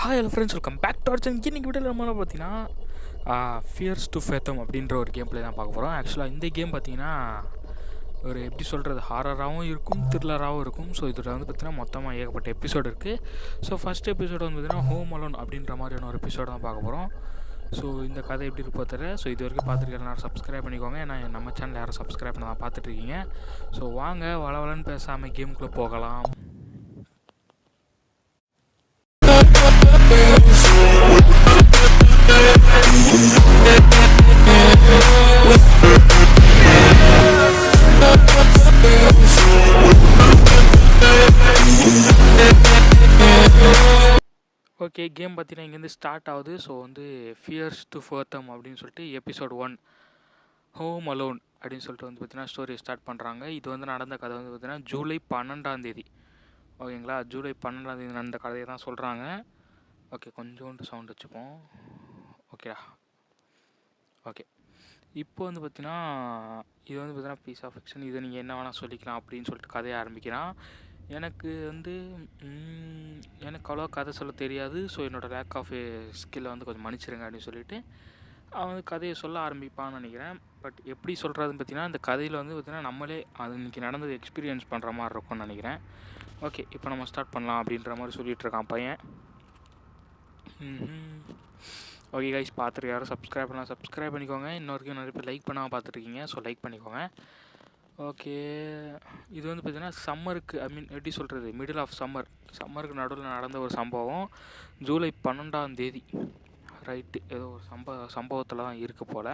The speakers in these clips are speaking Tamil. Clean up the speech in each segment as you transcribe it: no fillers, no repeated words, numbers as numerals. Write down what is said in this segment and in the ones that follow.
Hi hello friends, welcome back to our channel. இன்றைக்கி வீடியோவில் நம்ம பார்த்தீங்கன்னா ஃபியர்ஸ் டு ஃபேத்தம் அப்படின்ற ஒரு கேம் பிளே தான் பார்க்க போகிறோம். ஆக்சுவலாக இந்த கேம் பார்த்தீங்கன்னா ஒரு எப்படி சொல்கிறது, ஹாரராகவும் இருக்கும், த்ரில்லராகவும் இருக்கும். ஸோ இதில் வந்து பார்த்தீங்கன்னா மொத்தமாக ஏகப்பட்ட எபிசோடு இருக்குது. ஸோ ஃபஸ்ட் எபிசோடு வந்து பார்த்தீங்கன்னா ஹோம் அலோன் அப்படின்ற மாதிரியான ஒரு எபிசோடு தான் பார்க்க போகிறோம். ஸோ இந்த கதை எப்படி இருப்போ தெரியல. ஸோ இது வரைக்கும் பார்த்துருக்க எல்லாரும் சப்ஸ்கிரைப் பண்ணிக்கோங்க. ஏன்னா நம்ம சேனல் யாரும் சப்ஸ்கிரைப் பண்ண தான் பார்த்துட்ருக்கீங்க. ஸோ வாங்க வளவலன்னு பேசாமல் கேமுக்குள்ளே போகலாம். ஓகே, கேம் பார்த்தீங்கன்னா இங்கேருந்து ஸ்டார்ட் ஆகுது. ஸோ வந்து ஃபியர்ஸ் டு ஃபேத்தம் அப்படின்னு சொல்லிட்டு எபிசோட் 1 ஹோம் அலோன் அப்படின்னு சொல்லிட்டு வந்து பார்த்தீங்கன்னா ஸ்டோரி ஸ்டார்ட் பண்ணுறாங்க. இது வந்து நடந்த கதை வந்து பார்த்தீங்கன்னா ஜூலை 12 ஓகேங்களா. ஜூலை 12 நடந்த கதையை தான் சொல்கிறாங்க. ஓகே, கொஞ்சோண்டு சவுண்ட் வச்சுப்போம். ஓகேடா. ஓகே, இப்போ வந்து பார்த்தீங்கன்னா இது வந்து பார்த்தீங்கன்னா பீஸ் ஆஃப் ஃபிக்ஷன். இதை நீங்கள் என்ன வேணால் சொல்லிக்கலாம் அப்படின்னு சொல்லிட்டு கதையை ஆரம்பிக்கிறான். எனக்கு வந்து எனக்கு அவ்வளோவா கதை சொல்ல தெரியாது. ஸோ என்னோடய லேக் ஆஃப் ஸ்கில்லை வந்து கொஞ்சம் மன்னிச்சிருங்க அப்படின்னு சொல்லிட்டு அவன் வந்து கதையை சொல்ல ஆரம்பிப்பான்னு நினைக்கிறேன். பட் எப்படி சொல்கிறதுன்னு பார்த்தீங்கன்னா இந்த கதையில் வந்து பார்த்தீங்கன்னா நம்மளே அது இன்றைக்கி நடந்தது எக்ஸ்பீரியன்ஸ் பண்ணுற மாதிரி இருக்கும்னு நினைக்கிறேன். ஓகே, இப்போ நம்ம ஸ்டார்ட் பண்ணலாம் அப்படின்ற மாதிரி சொல்லிகிட்ருக்கான் பையன். ஓகே கைஸ், பார்த்துட்டு யாரும் சப்ஸ்கிரைப் பண்ணலாம், சப்ஸ்கிரைப் பண்ணிக்கோங்க. இன்னொருக்கும் நிறைய பேர் லைக் பண்ணாமல் பார்த்துட்ருக்கீங்க. ஸோ லைக் பண்ணிக்கோங்க. ஓகே, இது வந்து பார்த்திங்கன்னா சம்மருக்கு எப்படி சொல்கிறது, மிடில் ஆஃப் சம்மருக்கு நடுவில் நடந்த ஒரு சம்பவம். ஜூலை 12 ரைட்டு, ஏதோ ஒரு சம்பவத்தில் தான் இருக்க போல்.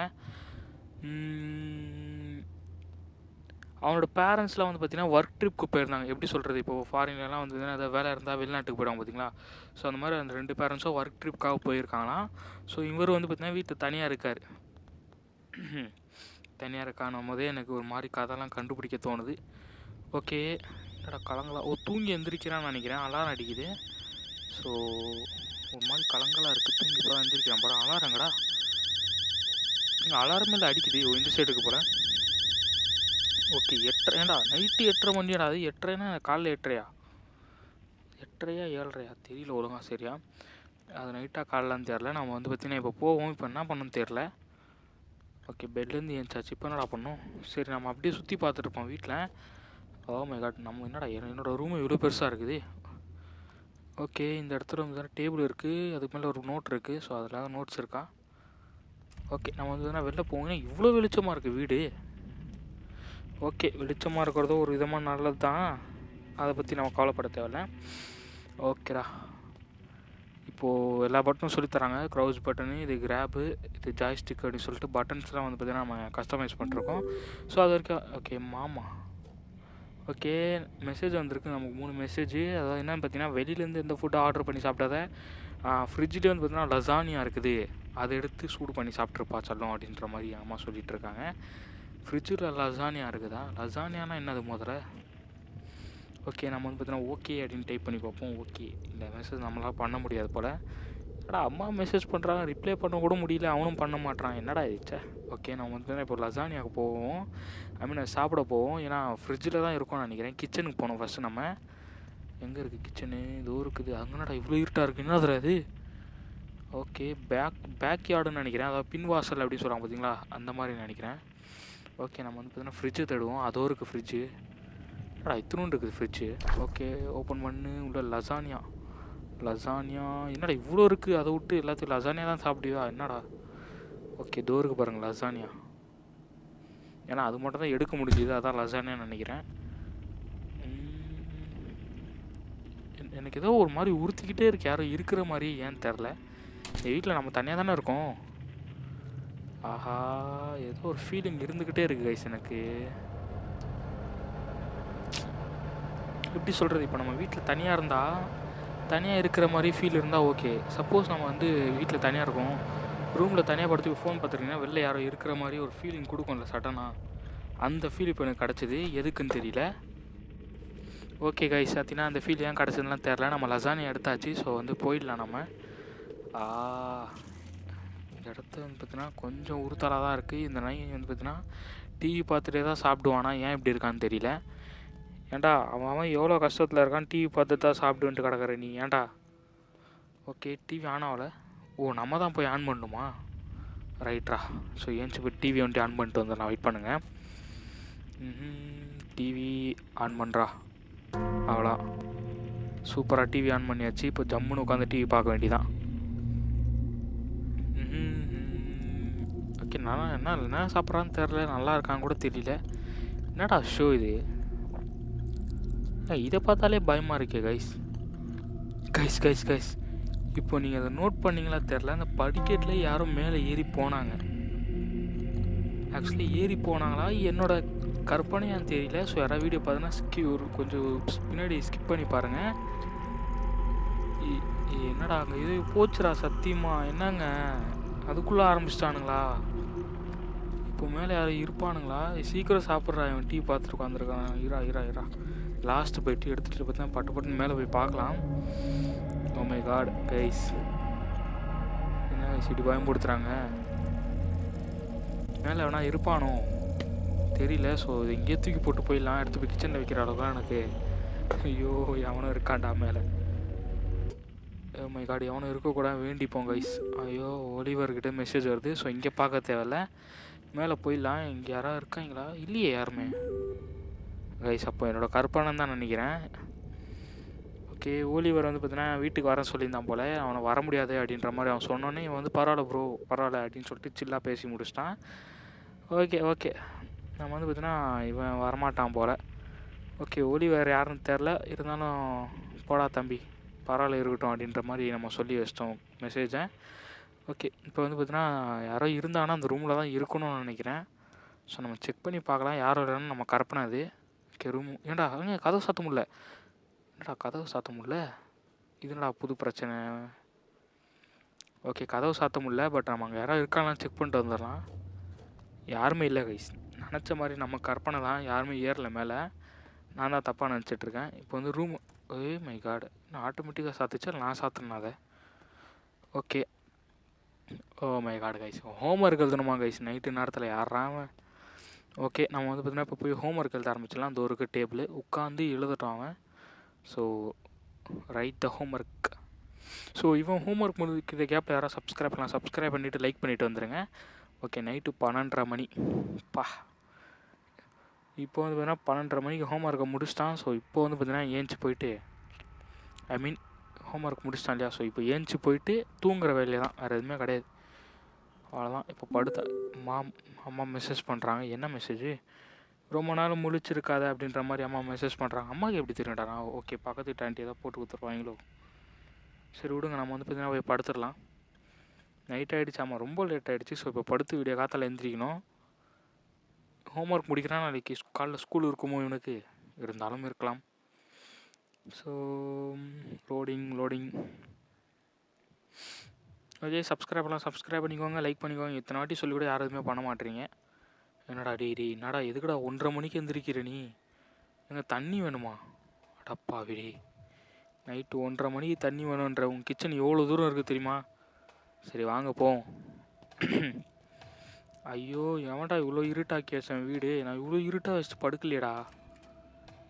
அவனோட பேரண்ட்ஸ்லாம் வந்து பார்த்திங்கன்னா ஒர்க் ட்ரிப்புக்கு போயிருந்தாங்க. எப்படி சொல்கிறது, இப்போது ஃபாரின்லாம் வந்து ஏதாவது வேலை இருந்தால் வெளிநாட்டுக்கு போயிடுவாங்க பார்த்தீங்களா. ஸோ அந்த மாதிரி அந்த 2 பேரண்ட்ஸும் ஒர்க் ட்ரிப்புக்காக போயிருக்காங்களாம். ஸோ இவர் வந்து பார்த்திங்கன்னா வீட்டில் தனியாக இருக்கார். தனியாக இருக்கானும் போதே எனக்கு ஒரு மாதிரி கதைலாம் கண்டுபிடிக்க தோணுது. ஓகே, என்னடா கலங்களாக தூங்கி எந்திரிக்கிறான்னு நினைக்கிறேன். அலாரம் அடிக்குது. ஸோ ஒரு மாதிரி கலங்களாக இருக்குது. தூங்கி இப்போ தான் எந்திரிக்கிறான் போகிறேன். அலாரங்கடா, இங்கே அலாரம் இல்லை அடிக்குது. இந்த சைடுக்கு போகிறேன். ஓகே, 8:30 ஏண்டா நைட்டு 8:30 மணியாடா. அது 8:30னா காலைல 8:30யா 7:30யா தெரியல ஒழுங்கா சரியா. அது நைட்டாக காலைலான்னு தெரில. நம்ம வந்து பார்த்திங்கன்னா இப்போ போவோம். இப்போ என்ன பண்ணணும்னு தெரில. ஓகே, பெட்லேருந்து ஏஞ்சாச்சு. இப்போ என்னடா பண்ணோம். சரி, நம்ம அப்படியே சுற்றி பார்த்துட்ருப்போம் வீட்டில். ஓ மை காட், நம்ம என்னோடய ரூம் இவ்வளோ பெருசாக இருக்குது. ஓகே, இந்த இடத்துல வந்து டேபிள் இருக்குது, அதுக்கு மேலே ஒரு நோட் இருக்குது. ஸோ அதில் நோட்ஸ் இருக்கா. ஓகே, நம்ம வந்து வெளில போவோம்னா இவ்வளோ வெளிச்சமாக இருக்குது வீடு. ஓகே, வெளிச்சமாக இருக்கிறதோ ஒரு விதமாக நல்லது தான். அதை பற்றி நம்ம கவலைப்பட தேவையில்ல. ஓகேடா, இப்போது எல்லா பட்டனும் சொல்லித்தராங்க. க்ரௌஸ் பட்டனு, இது கிராபு, இது ஜாய்ஸ்டிக் அப்படின்னு சொல்லிட்டு பட்டன்ஸ்லாம் வந்து பார்த்திங்கன்னா நம்ம கஸ்டமைஸ் பண்ணிருக்கோம். ஸோ அது வரைக்கும் ஓகே. மாமா ஓகே, மெசேஜ் வந்திருக்கு நமக்கு 3 மெசேஜ். அதாவது என்னென்னு பார்த்தீங்கன்னா வெளியிலேருந்து எந்த ஃபுட்டை ஆர்டர் பண்ணி சாப்பிடாத, ஃப்ரிட்ஜில் வந்து பார்த்திங்கன்னா லசானியா இருக்குது, அதை எடுத்து சூடு பண்ணி சாப்பிட்ருப்பா சொல்லும் அப்படின்ற மாதிரி அம்மா சொல்லிகிட்டு இருக்காங்க. ஃப்ரிட்ஜில் லசானியா இருக்குதா? லசானியானா என்னது முதல்ல? ஓகே, நம்ம வந்து பார்த்தீங்கன்னா ஓகே அப்படின்னு டைப் பண்ணி பார்ப்போம். ஓகே, இந்த மெசேஜ் நம்மளால் பண்ண முடியாது போல். என்னடா அம்மா மெசேஜ் பண்ணுறாங்க, ரிப்ளை பண்ண கூட முடியல, அவனும் பண்ண மாட்டான். என்னடா ஆயிடுச்சா. ஓகே, நம்ம வந்து இப்போ லசானியாவுக்கு போவோம். சாப்பிட போவோம். ஏன்னா ஃப்ரிட்ஜில் தான் இருக்கும்னு நினைக்கிறேன். கிச்சனுக்கு போகணும் ஃபஸ்ட்டு. நம்ம எங்கே இருக்குது கிச்சனு? இதோ இருக்குது. அங்கேனடா இவ்வளோ இருட்டாக இருக்குது. என்னது அது? ஓகே, பேக் யார்டுன்னு நினைக்கிறேன். அதாவது பின்வாசல் அப்படின்னு சொல்கிறாங்க பார்த்தீங்களா, அந்த மாதிரி நினைக்கிறேன். ஓகே, நம்ம வந்து பார்த்தீங்கன்னா ஃப்ரிட்ஜு தேடுவோம். அதோ இருக்குது ஃப்ரிட்ஜு. என்னடா இத்தினோண்டு இருக்குது ஃப்ரிட்ஜு. ஓகே, ஓப்பன் பண்ணு. உள்ள லசானியா என்னடா இவ்வளோ இருக்குது. அதை விட்டு எல்லாத்தையும் லசானியா தான் சாப்பிடுவா என்னடா. ஓகே, டோருக்கு பாருங்கள் லசானியா. ஏன்னா அது மட்டும் தான் எடுக்க முடிஞ்சுது, அதான் லசானியான்னு நினைக்கிறேன். எனக்கு ஏதோ ஒரு மாதிரி உறுத்திக்கிட்டே இருக்கு, யாரும் இருக்கிற மாதிரி. ஏன்னு தெரில. இந்த வீட்டில் நம்ம தனியாக தானே இருக்கோம். ஆஹா, ஏதோ ஒரு ஃபீலிங் இருந்துக்கிட்டே இருக்குது கைஸ் எனக்கு. எப்படி சொல்கிறது, இப்போ நம்ம வீட்டில் தனியாக இருந்தால், தனியாக இருக்கிற மாதிரி ஃபீல் இருந்தால் ஓகே. சப்போஸ் நம்ம வந்து வீட்டில் தனியாக இருக்கோம், ரூமில் தனியாக படுத்து ஃபோன் பார்த்துருக்கீங்கன்னா வெளில யாரோ இருக்கிற மாதிரி ஒரு ஃபீலிங் கொடுக்கும்ல சடனாக. அந்த ஃபீல் இப்போ எனக்கு கிடச்சிது, எதுக்குன்னு தெரியல. ஓகே கைஸ், பார்த்தீங்கன்னா அந்த ஃபீல் ஏன் கிடச்சதுலாம் தெரில. நம்ம லசானியா எடுத்தாச்சு. ஸோ வந்து போயிடலாம் நம்ம. இந்த இடத்த வந்து பார்த்தீங்கன்னா கொஞ்சம் உறுத்தலாக தான் இருக்குது. இந்த நாய் வந்து பார்த்தீங்கன்னா டிவி பார்த்துட்டே தான் சாப்பிடுவானா, ஏன் இப்படி இருக்கான்னு தெரியல. ஏன்டா அவன் எவ்வளோ கஷ்டத்தில் இருக்கான், டிவி பார்த்து தான் சாப்பிடுன்ட்டு கிடக்குற நீ. ஏன்டா ஓகே, டிவி ஆன் ஆகலை. ஓ, நம்ம தான் போய் ஆன் பண்ணணுமா? ரைட்ரா. ஸோ ஏன்ச்சு போய் டிவி வந்துட்டு ஆன் பண்ணிட்டு வந்துடலாம். வெயிட் பண்ணுங்கள். டிவி ஆன் பண்ணுறா. அவ்வளோ சூப்பராக டிவி ஆன் பண்ணியாச்சு. இப்போ ஜம்முன்னு உட்காந்து டிவி பார்க்க வேண்டியதான். ஓகே, நல்லா என்ன சாப்பிட்றான்னு தெரில, நல்லா இருக்கான்னு கூட தெரியல. என்னடா ஷோ இது? இதை பார்த்தாலே பயமாக இருக்கே கைஸ். கைஸ் கைஸ் கைஸ் இப்போ நீங்கள் அதை நோட் பண்ணிங்களா தெரில, அந்த படிக்கட்டில் யாரும் மேலே ஏறி போனாங்க. ஆக்சுவலி ஏறி போனாங்களா என்னோட கற்பனையான்னு தெரியல. ஸோ யாராவது வீடியோ பார்த்தீங்கன்னா ஒரு கொஞ்சம் பின்னாடி ஸ்கிப் பண்ணி பாருங்கள். என்னடா அங்கே இது போச்சுடா சத்தியமா. என்னங்க அதுக்குள்ளே ஆரம்பிச்சிட்டானுங்களா? இப்போ மேலே யாரும் இருப்பானுங்களா? சீக்கிரம் சாப்பிட்றா, இவன் டீ பார்த்துட்டு உட்காந்துருக்கான். இரா லாஸ்ட்டு போய் டீ எடுத்துகிட்டு பார்த்தா பட்டு மேலே போய் பார்க்கலாம். ஓ மை காட் கைஸ், என்ன இப்படி பயன்படுத்துகிறாங்க? மேலே வேணா இருப்பானோ தெரியல. ஸோ இது எங்கேயே தூக்கி போட்டு போயிடலாம். எடுத்து போய் கிச்சனில் வைக்கிற அளவுக்குலாம் எனக்கு. ஐயோ, எவனும் இருக்காண்டா மேலே. ஓ மை காட், எவனும் இருக்கக்கூடாது வேண்டிப்போம் கைஸ். ஐயோ, ஒலிவர்கிட்ட மெசேஜ் வருது. ஸோ இங்கே பார்க்க தேவையில்ல, மேலே போயிடலாம். இங்கே யாராவது இருக்காங்களா? இல்லையே யாருமே கைஸ். அப்போ என்னோடய கற்பனை தான் நினைக்கிறேன். ஓகே, ஓலிவர் வந்து பார்த்தீங்கன்னா வீட்டுக்கு வர சொல்லியிருந்தான் போல். அவனை வர முடியாது அப்படின்ற மாதிரி அவன் சொன்னோன்னே இவன் வந்து பரவாயில்ல ப்ரோ பரவாயில்ல அப்படின்னு சொல்லிட்டு சில்லாக பேசி முடிச்சிட்டான். ஓகே நம்ம வந்து பார்த்தீங்கன்னா இவன் வரமாட்டான் போல். ஓகே, ஓலிவர் யாருன்னு தெரில, இருந்தாலும் போடா தம்பி பரவாயில்ல இருக்கட்டும் அப்படின்ற மாதிரி நம்ம சொல்லி வச்சிட்டோம் மெசேஜை. ஓகே, இப்போ வந்து பார்த்தீங்கன்னா யாரோ இருந்தாங்கன்னா அந்த ரூமில் தான் இருக்கணும்னு நினைக்கிறேன். ஸோ நம்ம செக் பண்ணி பார்க்கலாம் யாரும் இல்லைன்னு நம்ம கற்பனை அது. ஓகே, ரூம் ஏன்டா அங்கே கதவு சாத்த முடியல? என்னடா கதவு சாத்த முடியல? இது என்னடா புது பிரச்சனை? ஓகே, கதவு சாத்த முடியல, பட் நம்ம அங்கே யாராவது இருக்காங்களான்னு செக் பண்ணிட்டு வந்துடலாம். யாருமே இல்லை கைஸ். நினச்ச மாதிரி நம்ம கற்பனை தான், யாருமே ஏறல மேலே. நான் தான் தப்பாக நினச்சிட்ருக்கேன். இப்போ வந்து ரூம் மை காடு, நான் ஆட்டோமேட்டிக்காக சாத்திச்சா நான் சாத்தினா அதை? Okay, oh my God guys, home work எழுதணுமா கைஸ் நைட்டு நேரத்தில்? யாராம? ஓகே, நம்ம வந்து பார்த்தீங்கன்னா இப்போ போய் ஹோம் ஒர்க் எழுத ஆரம்பிச்சிடலாம். அந்த ஒரு டேபிள் உட்காந்து எழுதட்டும் அவன். So right the home work. So இவன் ஹோம் ஒர்க் முடிக்கிற கேப்பில் யாராவது சப்ஸ்கிரைப் பண்ணிவிட்டு லைக் பண்ணிவிட்டு வந்துடுங்க. ஓகே, நைட்டு 12:30 மணி பா. இப்போ வந்து பார்த்தீங்கன்னா 12:30 மணிக்கு ஹோம் ஒர்க்கை முடிச்சிட்டான். ஸோ இப்போ வந்து பார்த்தீங்கன்னா ஏஞ்சி போயிட்டு ஹோம் ஒர்க் முடிச்சிட்டான் இல்லையா? ஸோ இப்போ ஏஞ்சி போயிட்டு தூங்குற வேலையை தான், வேறு எதுவுமே கிடையாது. அவ்வளோதான். இப்போ அம்மா மெசேஜ் பண்ணுறாங்க. என்ன மெசேஜ்? ரொம்ப நாள் முழிச்சிருக்காத அப்படின்ற மாதிரி அம்மா மெசேஜ் பண்ணுறாங்க. அம்மாவுக்கு எப்படி தெரியும்டா? நான் ஓகே பக்கத்து டாண்டி ஏதாவது போட்டு கொடுத்துருவாங்களோ. சரி விடுங்க, நம்ம வந்து பார்த்தீங்கன்னா போய் படுத்துடலாம். நைட் ஆகிடுச்சு, ஆமாம் ரொம்ப லேட் ஆகிடுச்சு. ஸோ இப்போ படுத்து விடிய காத்தால் எழுந்திரிக்கணும். ஹோம் ஒர்க் முடிக்கிறான், நாளைக்கு காலைல ஸ்கூல் இருக்குமோ இவனுக்கு? இருந்தாலும் இருக்கலாம். ஸோ லோடிங் ஓகே, சப்ஸ்கிரைப் பண்ணிக்கோங்க, லைக் பண்ணிக்கோங்க. இத்தனை வாட்டி சொல்லி கூட யாரும் எதுவுமே பண்ண மாட்டேறீங்க. என்னடா என்னடா எதுக்குடா 1:30 மணிக்கு எழுந்திரிக்கிற நீ? எங்கே தண்ணி வேணுமா? அடப்பா விடி, நைட்டு 1:30 மணிக்கு தண்ணி வேணுன்ற உங்கள் கிச்சன் எவ்வளோ தூரம் இருக்குது தெரியுமா? சரி வாங்க போவோம். ஐயோ, எவன்டா இவ்வளோ இருட்டாக்கியாச்சேன் வீடு? நான் இவ்வளோ இருட்டாக வச்சுட்டு படுக்கலையடா.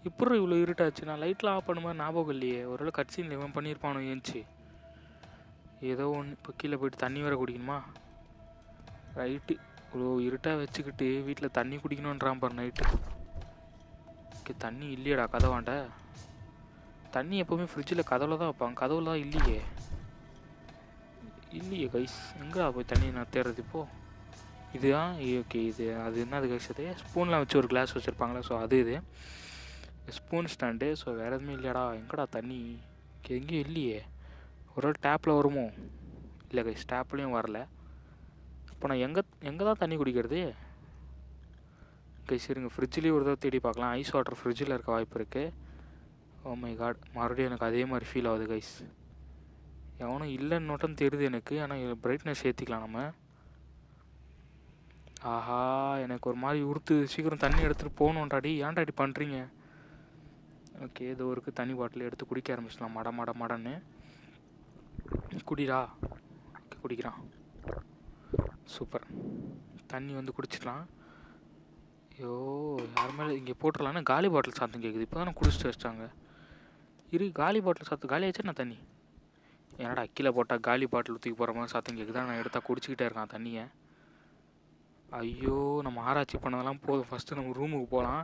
இப்போ இவ்வளோ இருட்டாச்சு, நான் லைட்லாம் ஆஃப் பண்ணும்போது ஞாபகம் இல்லையே. ஒருவேளை கட்சியில் இவன் பண்ணியிருப்பானோ ஏஞ்சி ஏதோ ஒன்று. இப்போ கீழே போய்ட்டு தண்ணி வேறு குடிக்கணுமா? ரைட்டு, இவ்வளோ இருட்டாக வச்சுக்கிட்டு வீட்டில் தண்ணி குடிக்கணுன்றான் பாரு நைட்டு. ஓகே, தண்ணி இல்லையடா கதவாண்ட. தண்ணி எப்போவுமே ஃப்ரிட்ஜில் கதவில் தான் வைப்பாங்க, கதவுல தான் இல்லையே கைஸ். எங்கடா போய் தண்ணி நான் தேடுறது இப்போது? இதுதான் ஓகே. அது என்னது கைஸ்? அது ஸ்பூன்லாம் வச்சு ஒரு கிளாஸ் வச்சுருப்பாங்களே, ஸோ அது இது ஸ்பூன் ஸ்டாண்டு. ஸோ வேறு எதுவுமே இல்லையாடா? எங்கடா தண்ணி? எங்கேயும் இல்லையே. ஒரு டேப்பில் வருமோ? இல்லை கைஸ், டேப்லேயும் வரல. இப்போ நான் எங்கே தான் தண்ணி குடிக்கிறது கைஸ்? இருங்க, ஃப்ரிட்ஜ்லேயும் ஒரு தடவை தேடி பார்க்கலாம். ஐஸ் வாட்டர் ஃப்ரிட்ஜில் இருக்க வாய்ப்பு இருக்குது. ஓ மை காட், மறுபடியும் எனக்கு அதே மாதிரி ஃபீல் ஆகுது கைஸ். எவனும் இல்லைன்னு நோட்டம் தெரியுது எனக்கு, ஆனால் பிரைட்னஸ் ஏற்றிக்கலாம் நம்ம. ஆஹா, எனக்கு ஒரு மாதிரி உறுத்து. சீக்கிரம் தண்ணி எடுத்துகிட்டு போகணுன்றாடி. ஏன்டா இப்படி பண்ணுறீங்க? ஓகே, ஏதோ ஒரு தண்ணி பாட்டில் எடுத்து குடிக்க ஆரம்பிச்சிடலாம். மடன்னு குடிடா. ஓகே, குடிக்கிறான். சூப்பர், தண்ணி வந்து குடிச்சிடலாம். ஐயோ, யார் மேலே இங்கே போட்டுடலான்னு காலி பாட்டில் சாத்தம் கேட்குது. இப்போ தான் குடிச்சிட்டு வச்சிட்டாங்க. காலி பாட்டில் சாத்து காலி ஆச்சா நான் தண்ணி? என்னடா கீழே போட்டால் காலி பாட்டில் தூக்கி போகிற மாதிரி சத்தம் கேட்குதா? நான் எடுத்தால் குடிச்சிக்கிட்டே இருக்கான் தண்ணியை. ஐயோ, நம்ம ஆராய்ச்சி பண்ணதெல்லாம் போதும், ஃபஸ்ட்டு நம்ம ரூமுக்கு போகலாம்.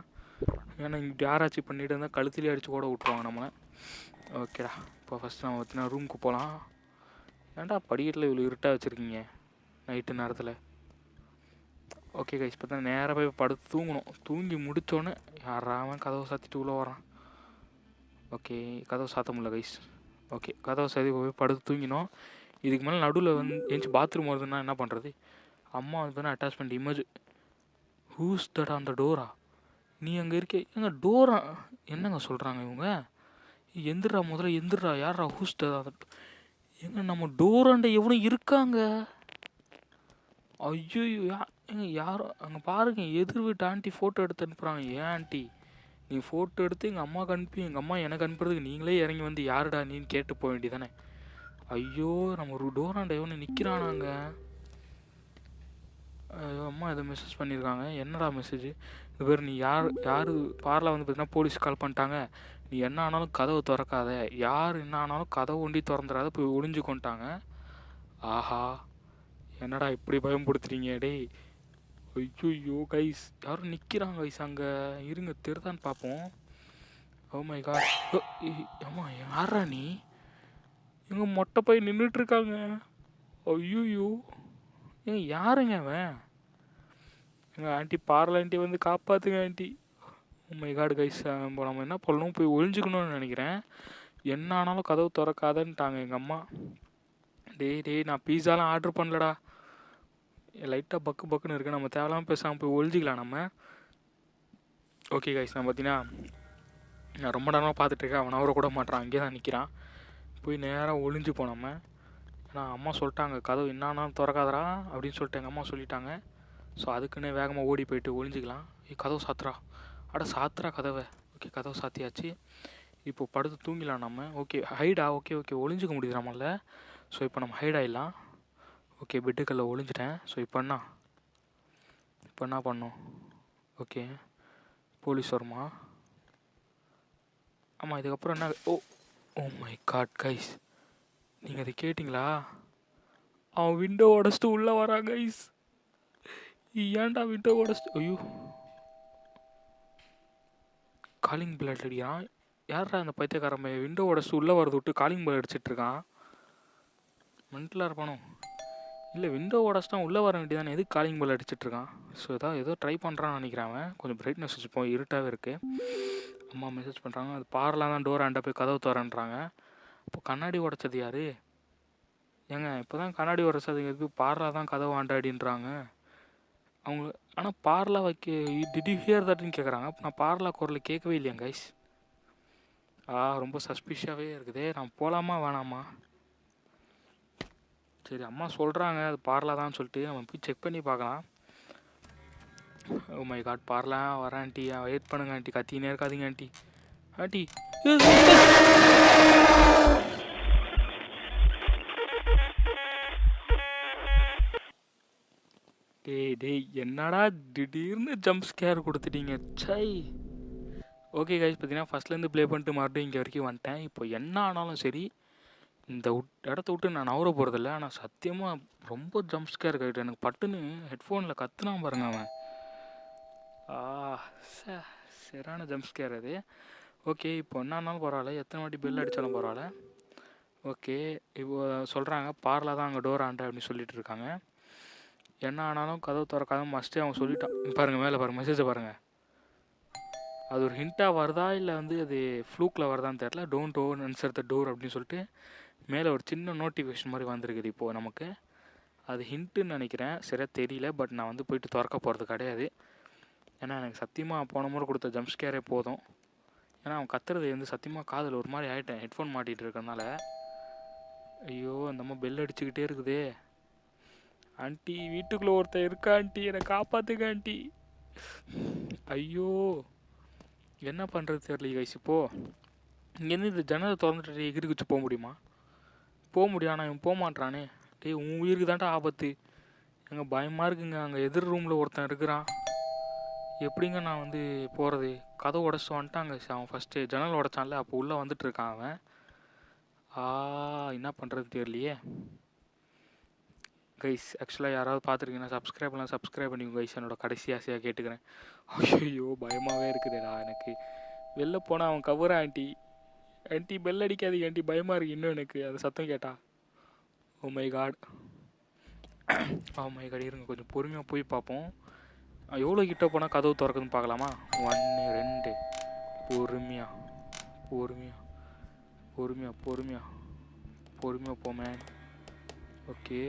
ஏன்னா இங்கிட்ட ஆராய்ச்சி பண்ணிட்டு இருந்தால் கழுத்துலேயே அடித்து கூட விட்ருவாங்க நம்மளை. ஓகேடா, இப்போ ஃபஸ்ட்டு நம்ம பார்த்தீங்கன்னா ரூமுக்கு போகலாம். ஏன்டா படிக்கட்டில் இவ்வளோ இருட்டாக வச்சுருக்கீங்க நைட்டு நேரத்தில்? ஓகே கைஸ், இப்போ தான் நேராக போய் படுத்து தூங்கணும். தூங்கி முடித்தோன்னே யாராவன் கதவை சாத்திட்டு உள்ளே வரான். ஓகே, கதவை சாத்த முடியல கைஸ். ஓகே, கதவை சாத்தி போய் படுத்து தூங்கினோம். இதுக்கு மேலே நடுவில் வந்து ஏஞ்சி பாத்ரூம் வருதுன்னா என்ன பண்ணுறது? அம்மா வந்து அட்டாச்மெண்ட் இமேஜ். ஹூஸ் தட் அந்த டோரா? நீ அங்கே இருக்கே எங்க டோரா? என்னங்க சொல்கிறாங்க இவங்க? எந்திரா முதல்ல, எந்திரா. யாரா ஹூஸ் தட்? எங்க நம்ம டோராண்ட எவனும் இருக்காங்க? ஐயோ, ஏங்க யாரோ அங்கே பாருங்க, எதிர் வீட்டு ஆண்டி ஃபோட்டோ எடுத்து அனுப்புகிறாங்க. ஏன் ஆண்டி நீ ஃபோட்டோ எடுத்து எங்கள் அம்மாவுக்கு அனுப்பி எங்கள் அம்மா எனக்கு அனுப்புறதுக்கு நீங்களே இறங்கி வந்து யாருடா நீன்னு கேட்டு போக வேண்டியதானே? ஐயோ, நம்ம ஒரு டோராண்ட எவனு நிற்கிறானாங்க. ஐயோ, அம்மா எதோ மெசேஜ் பண்ணியிருக்காங்க. என்னடா மெசேஜ்? இது பேர் நீ யார் பாரில் வந்து பார்த்தீங்கன்னா போலீஸ் கால் பண்ணிட்டாங்க. நீ என்ன ஆனாலும் கதவை திறக்காத, யார் என்ன ஆனாலும் கதவை ஒண்டி திறந்துடாத, போய் ஒளிஞ்சு கொண்டாங்க. ஆஹா, என்னடா இப்படி பயன்படுத்துறீங்க டேய்? ஐயோ கைஸ், யாரும் நிற்கிறாங்க கைஸ் அங்கே. இருங்க தெரிதான்னு பார்ப்போம். Oh my god. அம்மா யாரா நீ? எங்க மொட்டை போய் நின்றுட்டுருக்காங்க. ஐயோ, ஏங்க யாருங்க அவன்? எங்கள் ஆண்டி பார்ல ஆண்டி வந்து காப்பாற்றுங்க aunty. Oh my God guys, இப்போ நம்ம என்ன பண்ணணும், போய் ஒளிஞ்சுக்கணும்னு நினைக்கிறேன். என்ன ஆனாலும் கதவு திறக்காதன்ட்டாங்க எங்கள் அம்மா. டேய் நான் பீஸாலாம் ஆர்டர் பண்ணலடா. லைட்டாக பக்குன்னு இருக்குது. நம்ம தேவையில்லாமல் பேசாமல் போய் ஒழிஞ்சிக்கலாம் நம்ம. ஓகே கைஸ், நான் பார்த்தீங்கன்னா நான் ரொம்ப நேரமாக பார்த்துட்ருக்கேன். அவன் அவரை கூட மாட்டான், அங்கேயே தான் நிற்கிறான். போய் நேராக ஒளிஞ்சு போனோம். ஏன்னா அம்மா சொல்லிட்டாங்க கதவு என்னானாலும் திறக்காதரா அப்படின்னு சொல்லிட்டு எங்கள் அம்மா சொல்லிட்டாங்க. ஸோ அதுக்குன்னே வேகமாக ஓடி போயிட்டு ஒளிஞ்சிக்கலாம். கதவு சாத்துறா. சாத்துறா கதவை. ஓகே, கதவை சாத்தியாச்சு. இப்போ படுத்து தூங்கிடலாம் நம்ம. ஓகே ஹைடா. ஓகே ஒளிஞ்சிக்க முடியுது நம்மள. ஸோ இப்போ நம்ம ஹைட் ஆகிடலாம். ஓகே, பெட்டுக்கல்ல ஒளிஞ்சிட்டேன். ஸோ இப்போ என்ன பண்ணோம்? ஓகே, போலீஸ் வருமா? ஆமாம், இதுக்கப்புறம் என்ன? ஓ மை காட் கைஸ், நீங்கள் அதை கேட்டிங்களா? அவன் விண்டோ உடச்சிட்டு உள்ளே வரான் கைஸ். ஏன்டா விண்டோ உடச்சிட்டு? ஐயோ, காலிங் பெல் அடிக்கிறான். யாரா அந்த பைத்தியக்காரன் விண்டோ உடச்சிட்டு உள்ளே வரது விட்டு காலிங் பெல் அடிச்சிட்ருக்கான்? மென்டலாக இருப்பானோ? இல்லை, விண்டோ உடச்சிட்டா உள்ளே வர வேண்டியதானே, எதுக்கு காலிங் பெல் அடிச்சிட்ருக்கான்? ஸோ ஏதோ ட்ரை பண்ணுறான்னு நினைக்கிறேன் அவன். கொஞ்சம் பிரைட்னஸ் வச்சுப்போம், இருட்டாகவே இருக்குது. அம்மா மெசேஜ் பண்ணுறாங்க. அது பார்லாம் தான் டோர் ஆண்ட போய் கதவு தரேன்றாங்க. இப்போ கண்ணாடி உடச்சது யார்? ஏங்க இப்போ தான் கண்ணாடி உடச்சது எதுக்கு? பார்லாம் தான் கதவு ஆண்டாடின்றாங்க அவங்க. ஆனால் பார்லா டிட் யூ ஹியர் தட்னு கேட்குறாங்க. நான் பார்லா குரல் கேட்கவே இல்லையா கைஸ்? ரொம்ப சஸ்பிஷியாகவே இருக்குது. நான் போகலாமா வேணாமா? சரி, அம்மா சொல்கிறாங்க அது பார்லா தான் சொல்லிட்டு அவன் போய் செக் பண்ணி பார்க்கலாம். ஓ மை காட், பார்லா வரேன் ஆண்டி, வெயிட் பண்ணுங்க ஆண்டி, கத்தினே இருக்காதீங்க ஆண்டி. ஆண்டி டேய் என்னடா திடீர்னு ஜம்ப் ஸ்கேர் கொடுத்துட்டீங்க சை. ஓகே கைஸ், பார்த்தீங்கன்னா ஃபஸ்ட்லேருந்து ப்ளே பண்ணிட்டு மறுபடியும் இங்கே வரைக்கும் வந்துட்டேன். இப்போ என்ன ஆனாலும் சரி இந்த இடத்த விட்டு நான் நவர போகிறதில்ல. ஆனால் சத்தியமாக ரொம்ப ஜம்ப் ஸ்கேர் ஆகிட்டு எனக்கு. பட்டுன்னு ஹெட்ஃபோனில் கற்றுனான் பாருங்க அவன். சரியான ஜம்ப் ஸ்கேர் அது. ஓகே, இப்போ என்ன ஆனாலும் பரவாயில்ல, எத்தனை வாட்டி பெல் அடித்தாலும் பரவாயில்ல. ஓகே, இப்போ சொல்கிறாங்க பார்ல தான் அங்கே டோர் ஆண்ட அப்படின்னு சொல்லிட்டு இருக்காங்க. என்ன ஆனாலும் கதவு திறக்காத மஸ்ட்டே அவன் சொல்லிட்டான். பாருங்கள் மேலே பாருங்கள், மெசேஜை பாருங்கள். அது ஒரு ஹிண்ட்டாக வருதா இல்லை வந்து அது ஃப்ளூக்கில் வருதான்னு தெரில. Don't over answer the door அப்படின்னு சொல்லிட்டு மேலே ஒரு சின்ன நோட்டிஃபிகேஷன் மாதிரி வந்திருக்குது இப்போது நமக்கு. அது ஹிண்ட்டுன்னு நினைக்கிறேன், சரியாக தெரியல. பட் நான் வந்து போயிட்டு திறக்க போகிறது கிடையாது. ஏன்னா எனக்கு சத்தியமாக போன முறை கொடுத்த ஜம்ப் ஸ்கேரே போதும். ஏன்னா அவன் கத்துறது வந்து சத்தியமாக காதில் ஒரு மாதிரி ஆகிட்டேன் ஹெட்ஃபோன் மாட்டிகிட்டு இருக்கறனால. ஐயோ, அந்த அம்மா பெல் அடிச்சுக்கிட்டே இருக்குதே. ஆண்டி வீட்டுக்குள்ளே ஒருத்தர் இருக்கா ஆண்டி, என்னை காப்பாற்றுங்க ஆண்டி. ஐயோ, என்ன பண்ணுறது தெரியல கைஸ். இப்போது இங்கேருந்து இந்த ஜன்னலை திறந்துட்டு எகிரி குச்சி போக முடியுமா? போக முடியும், ஆனால் இவன் போக மாட்டானே. டேய், உன் உயிருக்கு தான்டா ஆபத்து. எங்கே பயமாக இருக்குங்க. அங்கே எதிர் ரூமில் ஒருத்தன் இருக்கிறான். எப்படிங்க நான் வந்து போகிறது? கதவு உடச்சிட்டு வந்துட்டாங்க. அவன் ஃபஸ்ட்டு ஜன்னல் உடச்சான்ல, அப்போ உள்ளே வந்துட்டு இருக்கான் அவன். என்ன பண்ணுறது தெரியலையே கைஸ். ஆக்சுவலாக யாராவது பார்த்துருக்கீங்கன்னா சப்ஸ்கிரைப் பண்ணிக்கோங்க கைஸ். என்னோட கடைசி ஆசையாக கேட்டுக்கிறேன். ஐயோ பயமாகவே இருக்குதுடா எனக்கு. வெளில போனால் அவன் கவர ஆண்டி பெல் அடிக்காதீங்க ஆண்டி, பயமாக இருக்குது இன்னும் எனக்கு அது சத்தம் கேட்டா. ஓ மை காட் இருங்க கொஞ்சம் பொறுமையாக போய் பார்ப்போம். எவ்வளோ கிட்ட போனால் கதவு திறக்குதுன்னு பார்க்கலாமா? 1 2 பொறுமையாக போமே. ஓகே.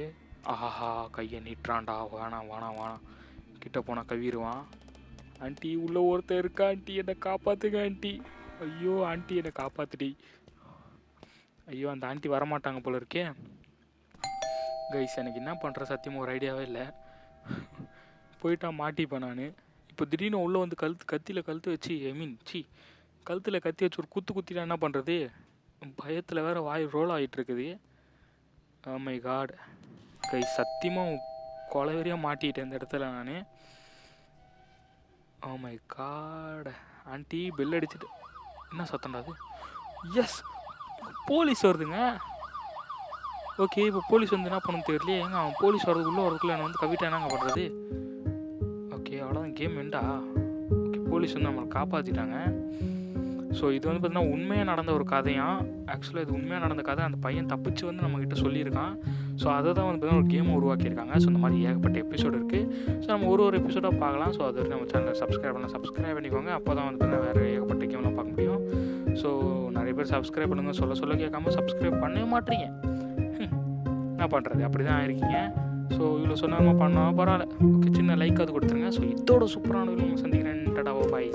ஆஹா கையை நீட்டுறான்டா. வேணாம் கிட்ட போனால் கவிடுவான். ஆண்டி உள்ளே ஒருத்தர் இருக்கா ஆண்டி, என்னை காப்பாற்றுங்க ஆண்டி. ஐயோ ஆண்டி என்னை காப்பாத்துடி. ஐயோ அந்த ஆண்டி வரமாட்டாங்க போல இருக்கே கைஸ். எனக்கு என்ன பண்ணுற சத்தியமாக ஒரு ஐடியாவே இல்லை. போயிட்டா மாட்டிப்பேன் நான். இப்போ திடீர்னு உள்ளே வந்து கத்தியில் கழுத்து வச்சு கழுத்தில் கத்தி வச்சு ஒரு குத்திட்டா என்ன பண்ணுறது? பயத்தில் வேறு வாய் ரோல் ஆகிட்டுருக்குது. ஓ மை காட் கைஸ், சத்தியமாக கொலவெறியாக மாட்டிக்கிட்டேன் இந்த இடத்துல நான். Oh my God aunty bell அடிச்சுட்டு என்ன சத்தம்டா அது? எஸ் போலீஸ் வருதுங்க. ஓகே இப்போ போலீஸ் வந்து என்ன பண்ணணும் தெரியலையே. ஏங்க அவன் போலீஸ் வரதுக்குள்ளே என்னை வந்து கவிட்டா என்னங்க பண்ணுறது? ஓகே அவ்வளோதான் கேம் வேண்டா. ஓகே போலீஸ் வந்து நம்மளை காப்பாற்றிட்டாங்க. ஸோ இது வந்து பார்த்திங்கன்னா உண்மையாக நடந்த ஒரு கதையாக. ஆக்சுவலாக இது உண்மையாக நடந்த கதை. அந்த பையன் தப்பிச்சு வந்து நம்மக்கிட்ட சொல்லியிருக்கான். ஸோ அதை தான் வந்து பார்த்திங்கன்னா ஒரு கேமை உருவாக்கியிருக்காங்க. ஸோ இந்த மாதிரி ஏகப்பட்ட எபிசோடு இருக்குது. ஸோ நம்ம ஒரு எபிசோடாக பார்க்கலாம். ஸோ அது வரைக்கும் நம்ம சேனலை சப்ஸ்கிரைப் பண்ணிக்கோங்க. அப்போ தான் வந்து பார்த்திங்கன்னா வேறு ஏகப்பட்ட கேம்லாம் பார்க்க முடியும். ஸோ நிறைய பேர் சப்ஸ்கிரைப் பண்ணுங்க சொல்ல கேட்காம சப்ஸ்கிரைப் பண்ணவே மாட்டீங்க. என்ன பண்ணுறது, அப்படி தான் ஆயிருக்கீங்க. ஸோ இவ்வளோ சொன்னாமல் பண்ணால் பரவாயில்ல. ஓகே சின்ன லைக் அது கொடுத்துருங்க. ஸோ இதோட சூப்பரான நம்ம சந்திக்கிறேன். டாடா பாய்.